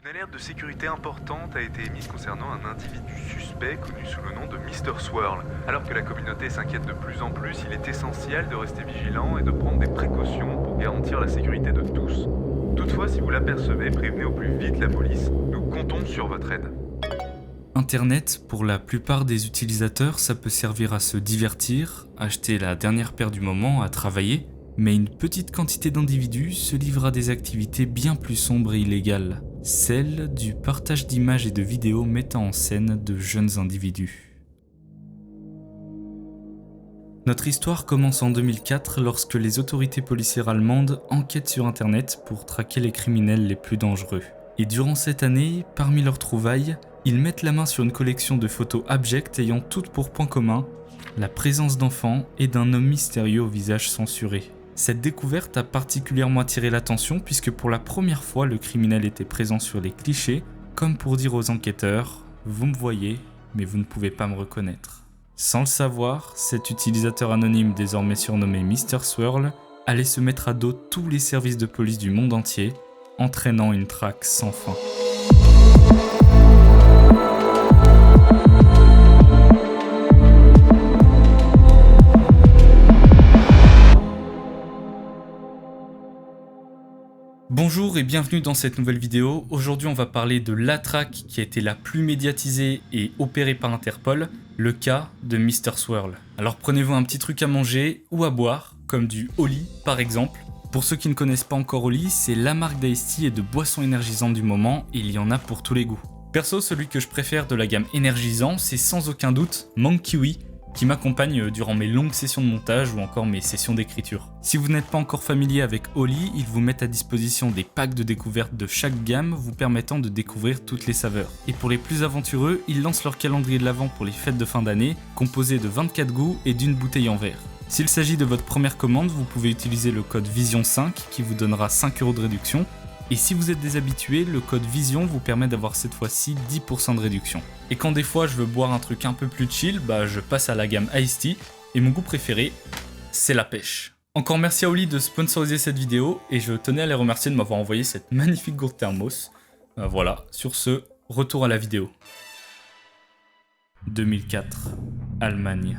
Une alerte de sécurité importante a été émise concernant un individu suspect connu sous le nom de Mr. Swirl. Alors que la communauté s'inquiète de plus en plus, il est essentiel de rester vigilant et de prendre des précautions pour garantir la sécurité de tous. Toutefois, si vous l'apercevez, prévenez au plus vite la police. Nous comptons sur votre aide. Internet, pour la plupart des utilisateurs, ça peut servir à se divertir, acheter la dernière paire du moment, à travailler, mais une petite quantité d'individus se livrent à des activités bien plus sombres et illégales, celle du partage d'images et de vidéos mettant en scène de jeunes individus. Notre histoire commence en 2004 lorsque les autorités policières allemandes enquêtent sur Internet pour traquer les criminels les plus dangereux. Et durant cette année, parmi leurs trouvailles, ils mettent la main sur une collection de photos abjectes ayant toutes pour point commun la présence d'enfants et d'un homme mystérieux au visage censuré. Cette découverte a particulièrement attiré l'attention puisque pour la première fois le criminel était présent sur les clichés, comme pour dire aux enquêteurs « Vous me voyez, mais vous ne pouvez pas me reconnaître ». Sans le savoir, cet utilisateur anonyme désormais surnommé Mr. Swirl allait se mettre à dos tous les services de police du monde entier, entraînant une traque sans fin. Bonjour et bienvenue dans cette nouvelle vidéo. Aujourd'hui on va parler de la traque qui a été la plus médiatisée et opérée par Interpol, le cas de Mr. Swirl. Alors prenez-vous un petit truc à manger ou à boire, comme du Oli par exemple. Pour ceux qui ne connaissent pas encore Oli, c'est la marque d'Ice Tea et de boissons énergisantes du moment et il y en a pour tous les goûts. Perso, celui que je préfère de la gamme énergisant, c'est sans aucun doute Mangue Kiwi, qui m'accompagne durant mes longues sessions de montage ou encore mes sessions d'écriture. Si vous n'êtes pas encore familier avec Oli, ils vous mettent à disposition des packs de découverte de chaque gamme vous permettant de découvrir toutes les saveurs. Et pour les plus aventureux, ils lancent leur calendrier de l'Avent pour les fêtes de fin d'année, composé de 24 goûts et d'une bouteille en verre. S'il s'agit de votre première commande, vous pouvez utiliser le code VISION5 qui vous donnera 5 € de réduction. Et si vous êtes des habitués, le code VISION vous permet d'avoir cette fois-ci 10% de réduction. Et quand des fois je veux boire un truc un peu plus chill, je passe à la gamme Ice Tea. Et mon goût préféré, c'est la pêche. Encore merci à Oli de sponsoriser cette vidéo et je tenais à les remercier de m'avoir envoyé cette magnifique gourde thermos. Voilà, sur ce, retour à la vidéo. 2004, Allemagne.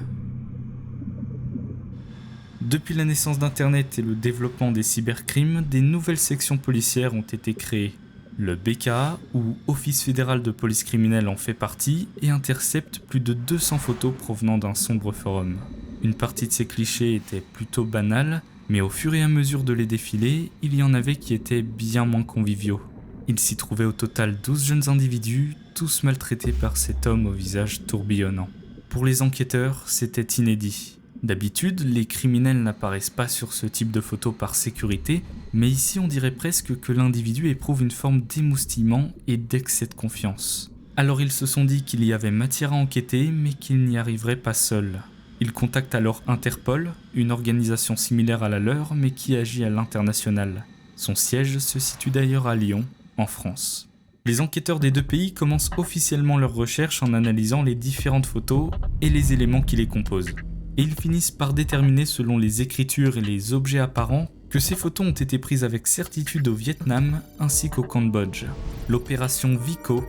Depuis la naissance d'Internet et le développement des cybercrimes, des nouvelles sections policières ont été créées. Le BKA, ou Office fédéral de police criminelle, en fait partie et intercepte plus de 200 photos provenant d'un sombre forum. Une partie de ces clichés était plutôt banale, mais au fur et à mesure de les défiler, il y en avait qui étaient bien moins conviviaux. Il s'y trouvait au total 12 jeunes individus, tous maltraités par cet homme au visage tourbillonnant. Pour les enquêteurs, c'était inédit. D'habitude, les criminels n'apparaissent pas sur ce type de photos par sécurité, mais ici on dirait presque que l'individu éprouve une forme d'émoustillement et d'excès de confiance. Alors ils se sont dit qu'il y avait matière à enquêter, mais qu'ils n'y arriveraient pas seuls. Ils contactent alors Interpol, une organisation similaire à la leur, mais qui agit à l'international. Son siège se situe d'ailleurs à Lyon, en France. Les enquêteurs des deux pays commencent officiellement leurs recherches en analysant les différentes photos et les éléments qui les composent. Et ils finissent par déterminer selon les écritures et les objets apparents que ces photos ont été prises avec certitude au Vietnam ainsi qu'au Cambodge. L'opération Vico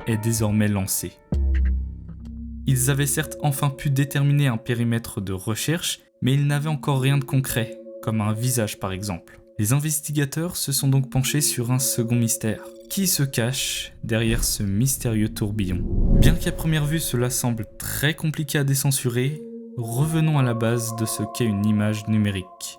est désormais lancée. Ils avaient certes enfin pu déterminer un périmètre de recherche, mais ils n'avaient encore rien de concret, comme un visage par exemple. Les investigateurs se sont donc penchés sur un second mystère. Qui se cache derrière ce mystérieux tourbillon? Bien qu'à première vue cela semble très compliqué à décensurer, revenons à la base de ce qu'est une image numérique.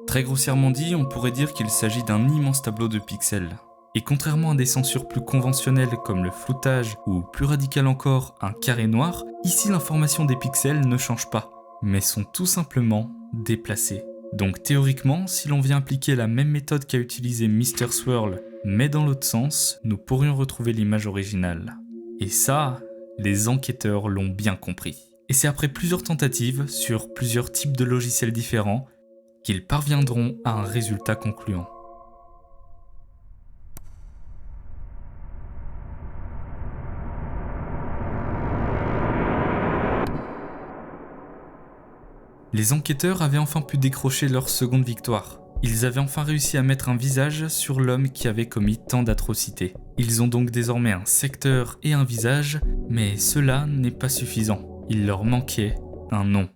Très grossièrement dit, on pourrait dire qu'il s'agit d'un immense tableau de pixels. Et contrairement à des censures plus conventionnelles comme le floutage ou plus radical encore un carré noir, ici l'information des pixels ne change pas, mais sont tout simplement déplacés. Donc théoriquement, si l'on vient appliquer la même méthode qu'a utilisé Mr. Swirl, mais dans l'autre sens, nous pourrions retrouver l'image originale. Et ça, les enquêteurs l'ont bien compris. Et c'est après plusieurs tentatives, sur plusieurs types de logiciels différents, qu'ils parviendront à un résultat concluant. Les enquêteurs avaient enfin pu décrocher leur seconde victoire. Ils avaient enfin réussi à mettre un visage sur l'homme qui avait commis tant d'atrocités. Ils ont donc désormais un secteur et un visage, mais cela n'est pas suffisant. Il leur manquait un nom.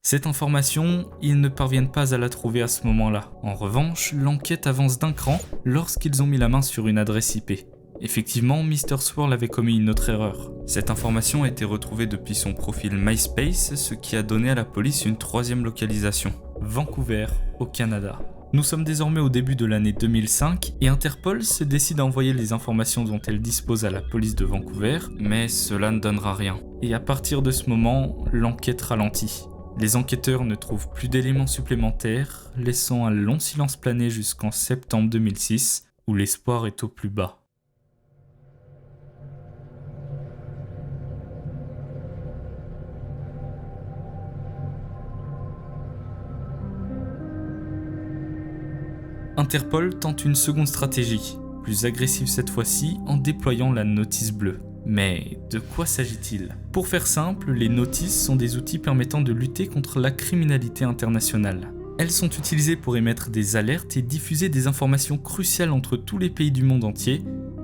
Cette information, ils ne parviennent pas à la trouver à ce moment-là. En revanche, l'enquête avance d'un cran lorsqu'ils ont mis la main sur une adresse IP. Effectivement, Mr. Swirl avait commis une autre erreur. Cette information a été retrouvée depuis son profil MySpace, ce qui a donné à la police une troisième localisation, Vancouver, au Canada. Nous sommes désormais au début de l'année 2005 et Interpol se décide à envoyer les informations dont elle dispose à la police de Vancouver, mais cela ne donnera rien. Et à partir de ce moment, l'enquête ralentit. Les enquêteurs ne trouvent plus d'éléments supplémentaires, laissant un long silence planer jusqu'en septembre 2006, où l'espoir est au plus bas. Interpol tente une seconde stratégie, plus agressive cette fois-ci en déployant la notice bleue. Mais de quoi s'agit-il ? Pour faire simple, les notices sont des outils permettant de lutter contre la criminalité internationale. Elles sont utilisées pour émettre des alertes et diffuser des informations cruciales entre tous les pays du monde entier,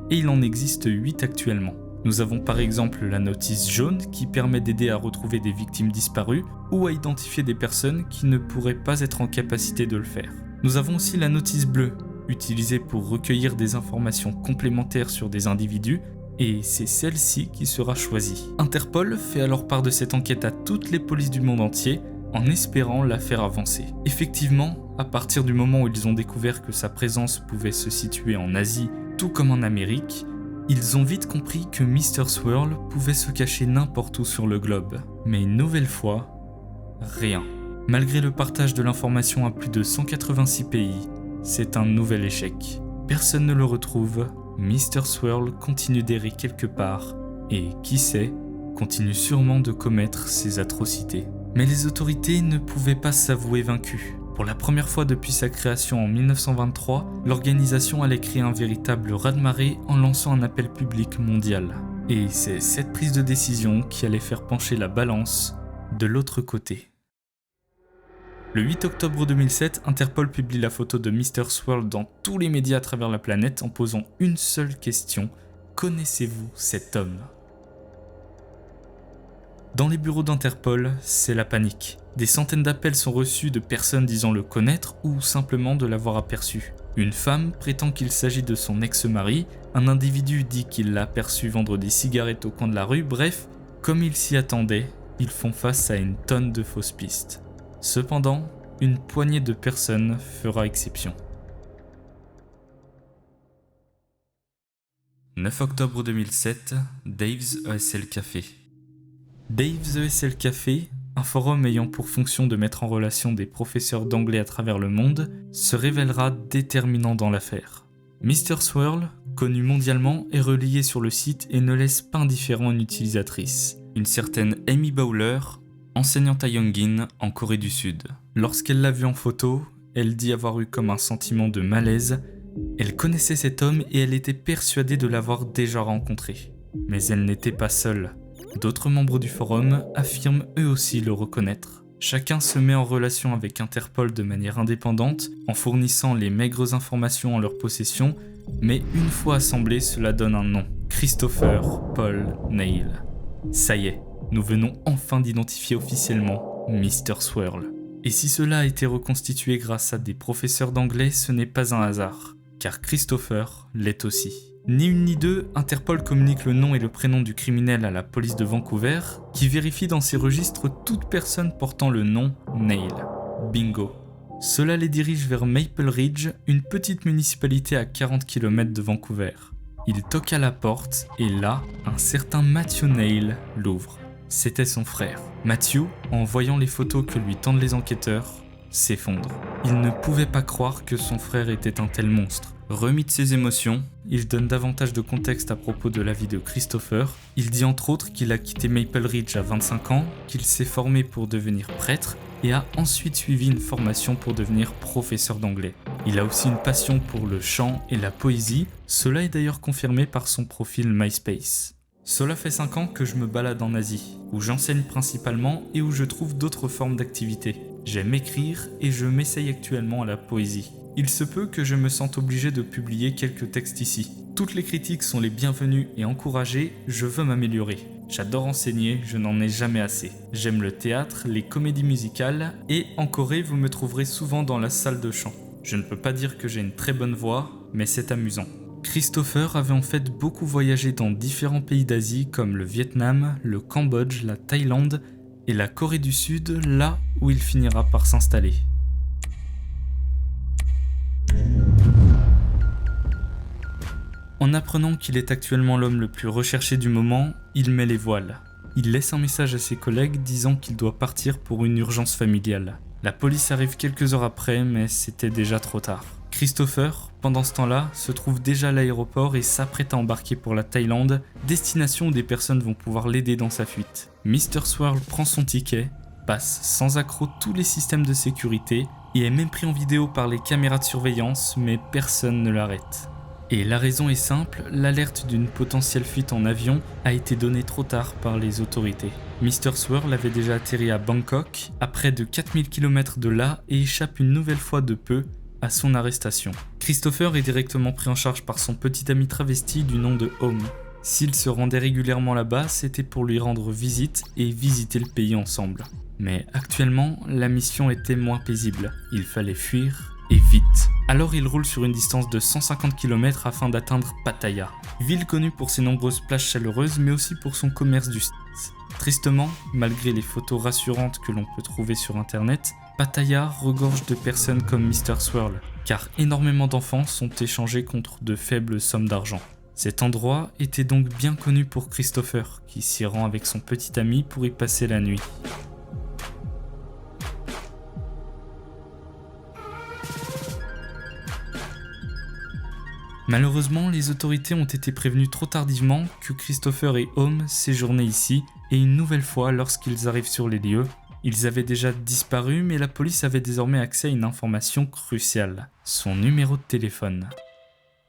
et il en existe 8 actuellement. Nous avons par exemple la notice jaune qui permet d'aider à retrouver des victimes disparues ou à identifier des personnes qui ne pourraient pas être en capacité de le faire. Nous avons aussi la notice bleue, utilisée pour recueillir des informations complémentaires sur des individus, et c'est celle-ci qui sera choisie. Interpol fait alors part de cette enquête à toutes les polices du monde entier, en espérant la faire avancer. Effectivement, à partir du moment où ils ont découvert que sa présence pouvait se situer en Asie, tout comme en Amérique, ils ont vite compris que Mr. Swirl pouvait se cacher n'importe où sur le globe. Mais une nouvelle fois, rien. Malgré le partage de l'information à plus de 186 pays, c'est un nouvel échec. Personne ne le retrouve, Mr. Swirl continue d'errer quelque part, et qui sait, continue sûrement de commettre ses atrocités. Mais les autorités ne pouvaient pas s'avouer vaincues. Pour la première fois depuis sa création en 1923, l'organisation allait créer un véritable raz-de-marée en lançant un appel public mondial. Et c'est cette prise de décision qui allait faire pencher la balance de l'autre côté. Le 8 octobre 2007, Interpol publie la photo de Mr. Swirl dans tous les médias à travers la planète en posant une seule question : connaissez-vous cet homme ? Dans les bureaux d'Interpol, c'est la panique. Des centaines d'appels sont reçus de personnes disant le connaître ou simplement de l'avoir aperçu. Une femme prétend qu'il s'agit de son ex-mari, un individu dit qu'il l'a aperçu vendre des cigarettes au coin de la rue, bref, comme ils s'y attendaient, ils font face à une tonne de fausses pistes. Cependant, une poignée de personnes fera exception. 9 octobre 2007, Dave's ESL Café. Dave's ESL Café, un forum ayant pour fonction de mettre en relation des professeurs d'anglais à travers le monde, se révélera déterminant dans l'affaire. Mr. Swirl, connu mondialement, est relayé sur le site et ne laisse pas indifférent une utilisatrice, une certaine Amy Bowler, enseignante à Yongin, en Corée du Sud. Lorsqu'elle l'a vu en photo, elle dit avoir eu comme un sentiment de malaise. Elle connaissait cet homme et elle était persuadée de l'avoir déjà rencontré. Mais elle n'était pas seule. D'autres membres du forum affirment eux aussi le reconnaître. Chacun se met en relation avec Interpol de manière indépendante, en fournissant les maigres informations en leur possession, mais une fois assemblées, cela donne un nom. Christopher Paul Neil. Ça y est. Nous venons enfin d'identifier officiellement Mr. Swirl. Et si cela a été reconstitué grâce à des professeurs d'anglais, ce n'est pas un hasard, car Christopher l'est aussi. Ni une ni deux, Interpol communique le nom et le prénom du criminel à la police de Vancouver, qui vérifie dans ses registres toute personne portant le nom Neil. Bingo. Cela les dirige vers Maple Ridge, une petite municipalité à 40 km de Vancouver. Il toque à la porte et là, un certain Matthew Neil l'ouvre. C'était son frère. Matthew, en voyant les photos que lui tendent les enquêteurs, s'effondre. Il ne pouvait pas croire que son frère était un tel monstre. Remis de ses émotions, il donne davantage de contexte à propos de la vie de Christopher. Il dit entre autres qu'il a quitté Maple Ridge à 25 ans, qu'il s'est formé pour devenir prêtre et a ensuite suivi une formation pour devenir professeur d'anglais. Il a aussi une passion pour le chant et la poésie, cela est d'ailleurs confirmé par son profil MySpace. Cela fait 5 ans que je me balade en Asie, où j'enseigne principalement et où je trouve d'autres formes d'activités. J'aime écrire et je m'essaye actuellement à la poésie. Il se peut que je me sente obligé de publier quelques textes ici. Toutes les critiques sont les bienvenues et encouragées, je veux m'améliorer. J'adore enseigner, je n'en ai jamais assez. J'aime le théâtre, les comédies musicales et en Corée, vous me trouverez souvent dans la salle de chant. Je ne peux pas dire que j'ai une très bonne voix, mais c'est amusant. Christopher avait en fait beaucoup voyagé dans différents pays d'Asie comme le Vietnam, le Cambodge, la Thaïlande et la Corée du Sud, là où il finira par s'installer. En apprenant qu'il est actuellement l'homme le plus recherché du moment, il met les voiles. Il laisse un message à ses collègues disant qu'il doit partir pour une urgence familiale. La police arrive quelques heures après, mais c'était déjà trop tard. Christopher, pendant ce temps-là, se trouve déjà à l'aéroport et s'apprête à embarquer pour la Thaïlande, destination où des personnes vont pouvoir l'aider dans sa fuite. Mr. Swirl prend son ticket, passe sans accroc tous les systèmes de sécurité et est même pris en vidéo par les caméras de surveillance, mais personne ne l'arrête. Et la raison est simple, l'alerte d'une potentielle fuite en avion a été donnée trop tard par les autorités. Mr. Swirl avait déjà atterri à Bangkok, à près de 4000 km de là, et échappe une nouvelle fois de peu à son arrestation. Christopher est directement pris en charge par son petit ami travesti du nom de Home. S'il se rendait régulièrement là-bas, c'était pour lui rendre visite et visiter le pays ensemble. Mais actuellement, la mission était moins paisible. Il fallait fuir et vite. Alors il roule sur une distance de 150 km afin d'atteindre Pattaya, ville connue pour ses nombreuses plages chaleureuses mais aussi pour son commerce du street. Tristement, malgré les photos rassurantes que l'on peut trouver sur internet, Pattaya regorge de personnes comme Mr. Swirl, car énormément d'enfants sont échangés contre de faibles sommes d'argent. Cet endroit était donc bien connu pour Christopher, qui s'y rend avec son petit ami pour y passer la nuit. Malheureusement, les autorités ont été prévenues trop tardivement que Christopher et Home séjournaient ici, et une nouvelle fois, lorsqu'ils arrivent sur les lieux, ils avaient déjà disparu, mais la police avait désormais accès à une information cruciale, son numéro de téléphone.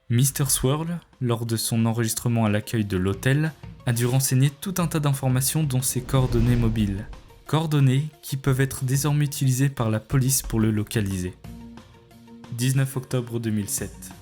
Mr. Swirl, lors de son enregistrement à l'accueil de l'hôtel, a dû renseigner tout un tas d'informations dont ses coordonnées mobiles. Coordonnées qui peuvent être désormais utilisées par la police pour le localiser. 19 octobre 2007.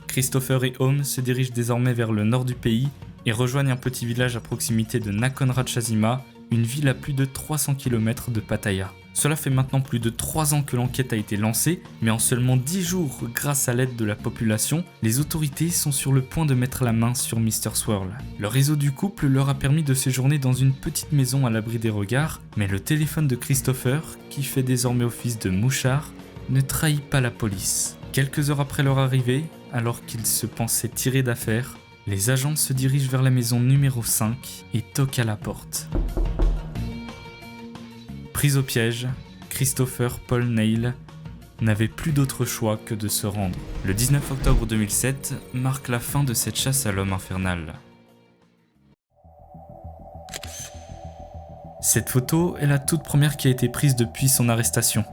Christopher et Home se dirigent désormais vers le nord du pays et rejoignent un petit village à proximité de Nakhon Ratchasima, une ville à plus de 300 km de Pattaya. Cela fait maintenant plus de 3 ans que l'enquête a été lancée, mais en seulement 10 jours, grâce à l'aide de la population, les autorités sont sur le point de mettre la main sur Mr. Swirl. Le réseau du couple leur a permis de séjourner dans une petite maison à l'abri des regards, mais le téléphone de Christopher, qui fait désormais office de mouchard, ne trahit pas la police. Quelques heures après leur arrivée, alors qu'ils se pensaient tirés d'affaire, les agents se dirigent vers la maison numéro 5 et toquent à la porte. Pris au piège, Christopher Paul Neil n'avait plus d'autre choix que de se rendre. Le 19 octobre 2007 marque la fin de cette chasse à l'homme infernal. Cette photo est la toute première qui a été prise depuis son arrestation.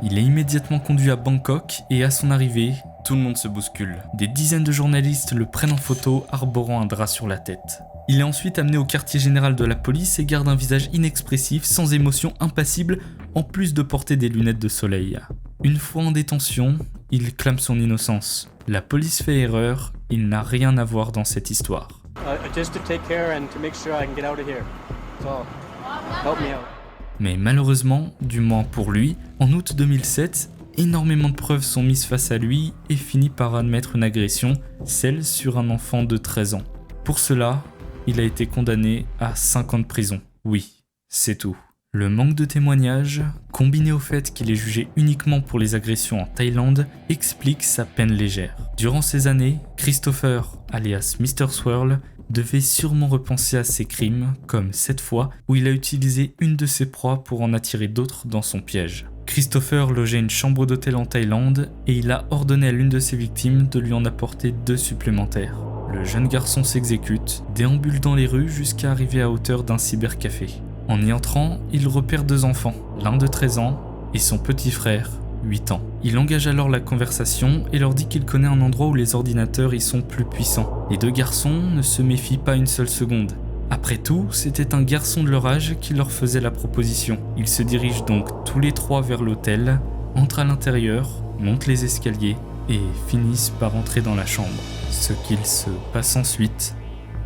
Il est immédiatement conduit à Bangkok et à son arrivée, tout le monde se bouscule. Des dizaines de journalistes le prennent en photo arborant un drap sur la tête. Il est ensuite amené au quartier général de la police et garde un visage inexpressif, sans émotion, impassible, en plus de porter des lunettes de soleil. Une fois en détention, il clame son innocence. La police fait erreur, il n'a rien à voir dans cette histoire. Just to take care and to make sure I can get out of here. That's all. Help me out. Mais malheureusement, du moins pour lui, en août 2007, énormément de preuves sont mises face à lui et finit par admettre une agression, celle sur un enfant de 13 ans. Pour cela, il a été condamné à 5 ans de prison. Oui, c'est tout. Le manque de témoignages, combiné au fait qu'il est jugé uniquement pour les agressions en Thaïlande, explique sa peine légère. Durant ces années, Christopher, alias Mr. Swirl, devait sûrement repenser à ses crimes, comme cette fois où il a utilisé une de ses proies pour en attirer d'autres dans son piège. Christopher logeait une chambre d'hôtel en Thaïlande et il a ordonné à l'une de ses victimes de lui en apporter 2 supplémentaires. Le jeune garçon s'exécute, déambule dans les rues jusqu'à arriver à hauteur d'un cybercafé. En y entrant, il repère 2 enfants, l'un de 13 ans et son petit frère, 8 ans. Il engage alors la conversation et leur dit qu'il connaît un endroit où les ordinateurs y sont plus puissants. Les 2 garçons ne se méfient pas une seule seconde Après tout, c'était un garçon de leur âge qui leur faisait la proposition. Ils se dirigent donc tous les trois vers l'hôtel, entrent à l'intérieur, montent les escaliers et finissent par entrer dans la chambre. Ce qu'il se passe ensuite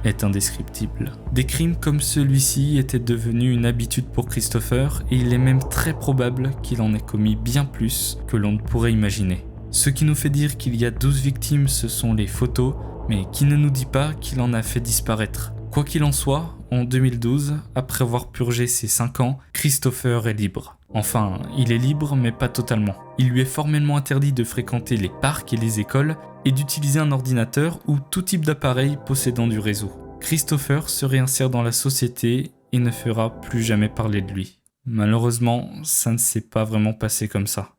est indescriptible. Des crimes comme celui-ci étaient devenus une habitude pour Christopher et il est même très probable qu'il en ait commis bien plus que l'on ne pourrait imaginer. Ce qui nous fait dire qu'il y a 12 victimes, ce sont les photos, mais qui ne nous dit pas qu'il en a fait disparaître. Quoi qu'il en soit, en 2012, après avoir purgé ses 5 ans, Christopher est libre. Enfin, il est libre mais pas totalement. Il lui est formellement interdit de fréquenter les parcs et les écoles et d'utiliser un ordinateur ou tout type d'appareil possédant du réseau. Christopher se réinsère dans la société et ne fera plus jamais parler de lui. Malheureusement, ça ne s'est pas vraiment passé comme ça.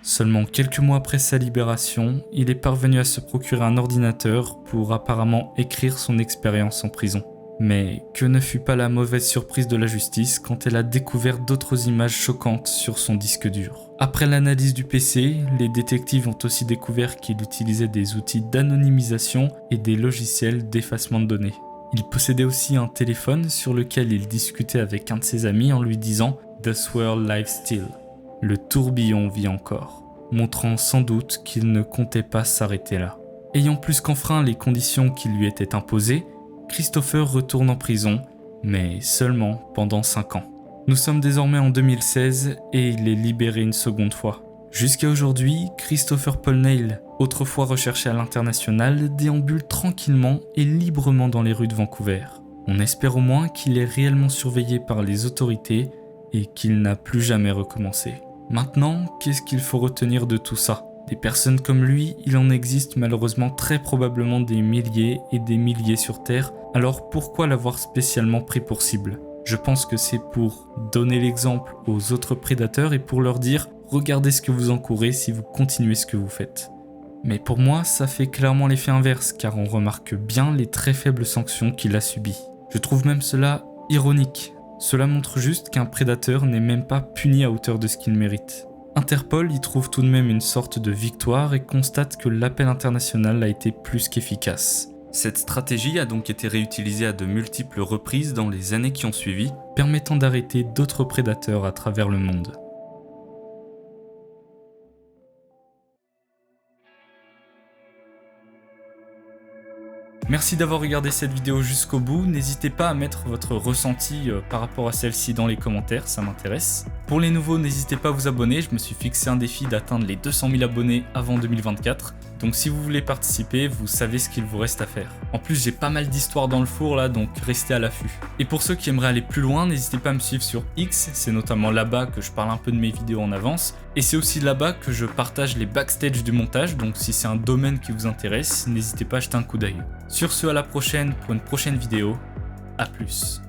Seulement quelques mois après sa libération, il est parvenu à se procurer un ordinateur pour apparemment écrire son expérience en prison. Mais que ne fut pas la mauvaise surprise de la justice quand elle a découvert d'autres images choquantes sur son disque dur. Après l'analyse du PC, les détectives ont aussi découvert qu'il utilisait des outils d'anonymisation et des logiciels d'effacement de données. Il possédait aussi un téléphone sur lequel il discutait avec un de ses amis en lui disant « The swirl lives still ». Le tourbillon vit encore, montrant sans doute qu'il ne comptait pas s'arrêter là. Ayant plus qu'enfreint les conditions qui lui étaient imposées, Christopher retourne en prison, mais seulement pendant 5 ans. Nous sommes désormais en 2016 et il est libéré une seconde fois. Jusqu'à aujourd'hui, Christopher Pollnail, autrefois recherché à l'international, déambule tranquillement et librement dans les rues de Vancouver. On espère au moins qu'il est réellement surveillé par les autorités et qu'il n'a plus jamais recommencé. Maintenant, qu'est-ce qu'il faut retenir de tout ça ? Des personnes comme lui, il en existe malheureusement très probablement des milliers et des milliers sur Terre, alors pourquoi l'avoir spécialement pris pour cible ? Je pense que c'est pour donner l'exemple aux autres prédateurs et pour leur dire « Regardez ce que vous encourez si vous continuez ce que vous faites ». Mais pour moi, ça fait clairement l'effet inverse, car on remarque bien les très faibles sanctions qu'il a subies. Je trouve même cela ironique. Cela montre juste qu'un prédateur n'est même pas puni à hauteur de ce qu'il mérite. Interpol y trouve tout de même une sorte de victoire et constate que l'appel international a été plus qu'efficace. Cette stratégie a donc été réutilisée à de multiples reprises dans les années qui ont suivi, permettant d'arrêter d'autres prédateurs à travers le monde. Merci d'avoir regardé cette vidéo jusqu'au bout, n'hésitez pas à mettre votre ressenti par rapport à celle-ci dans les commentaires, ça m'intéresse. Pour les nouveaux, n'hésitez pas à vous abonner, je me suis fixé un défi d'atteindre les 200 000 abonnés avant 2024, donc si vous voulez participer, vous savez ce qu'il vous reste à faire. En plus, j'ai pas mal d'histoires dans le four là, donc restez à l'affût. Et pour ceux qui aimeraient aller plus loin, n'hésitez pas à me suivre sur X, c'est notamment là-bas que je parle un peu de mes vidéos en avance, et c'est aussi là-bas que je partage les backstage du montage, donc si c'est un domaine qui vous intéresse, n'hésitez pas à jeter un coup d'œil. Sur ce, à la prochaine pour une prochaine vidéo, à plus.